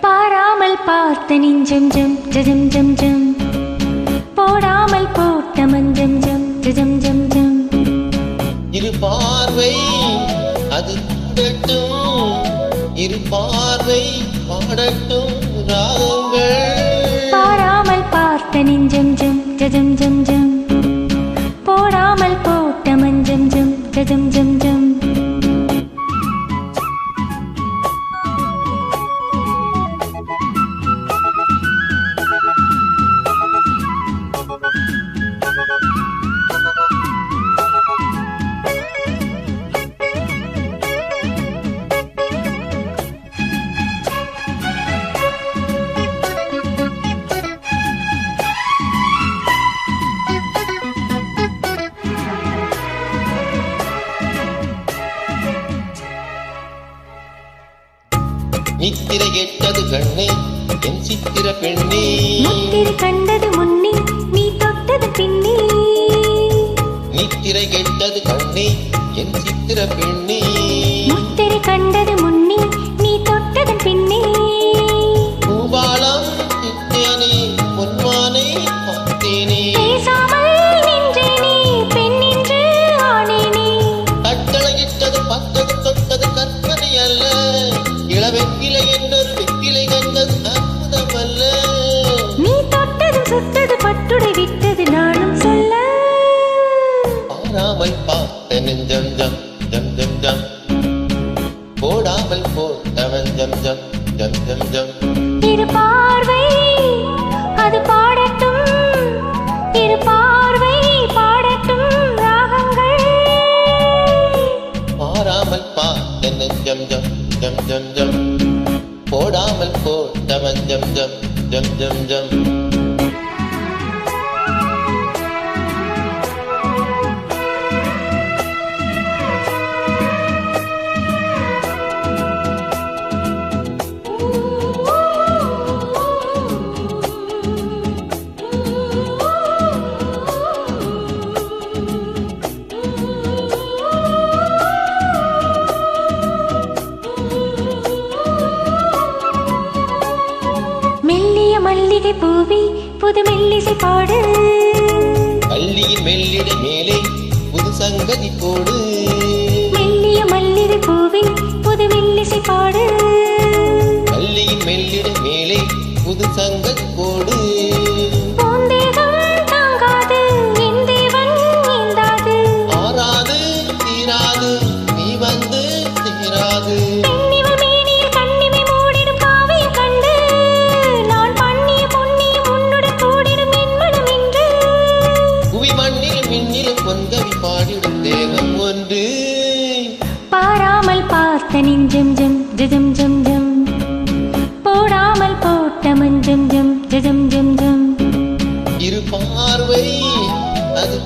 பாராமல் பார்த்த நெஞ்சம் ஜம் ஜம் ஜம் ஜம் போடாமல் போட்ட மஞ்சம் ஜம் ஜம் ஜம் ஜம் இரு பார்வை அது பாடட்டும் இரு பார்வை பாடட்டும் ராகங்கள் பாராமல் பார்த்த நெஞ்சம் ஜம் ஜம் ஜம் ஜம் போடாமல் போட்ட மஞ்சம் ஜம் ஜம் ஜம் ஜம் நித்திரை கெட்டது கண்ணே என் சித்திர பெண்ணே முத்திரை கண்டது முன்னே நீ தொட்டது பின்னே நித்திரை கெட்டது கண்ணே என் சித்திர பெண்ணே முத்திரை கண்டது முன்னே நீ தொட்டது பின்னே பூபாலம் சித்தேனே பொன்மானை பார்த்தேனே பேசாமல் நின்றேனே பெண் என்று ஆனேனே கட்டளையிட்டது பட்டது தொட்டது கற்பனை அல்ல இளவெக்கிலை என்றொரு வெக்கிலை கண்டது அற்புதமல்ல நீ தொட்டது சுட்டது பட்டுடை விட்டது நானும் சொல்ல பாராமல் பார்த்த நெஞ்சம் ஜம் ஜம் ஜம் ஜம் போடாமல் போட்டவன் ஜம் ஜம் ஜம் ஜம் ஜம் இரு பார்வை அது பாடட்டும் இரு பார்வை பாடட்டும் ராகங்கள் பாராமல் பார்த்த நெஞ்சம் ஜம் ஜம் ஜம் ஜம் போடாமல் போட்டவன் ஜம் ஜம் ஜம் ஜம் ஜம் மல்லிகை பூவி புது மெல்லிசை பாடு பள்ளியின் மெல்லிடை மேலே புது சங்கதி போடு மெல்லிய மல்லிகை பூவி புது மெல்லிசை பாடு பள்ளியின் மெல்லிடை மேலே புது சங்கதி போடு பூந்தேகம் தாங்காது என் தேவன் நீந்தாது ஆறாது தீராது நீ வந்து தீராது பாடிடும் தேகம் ஒன்று பாராமல் பார்த்த நெஞ்சம் ஜம் ஜம் ஜம் ஜம் போடாமல் போட்ட மஞ்சம் ஜம் ஜம் ஜம் ஜம் இரு பார்வை அது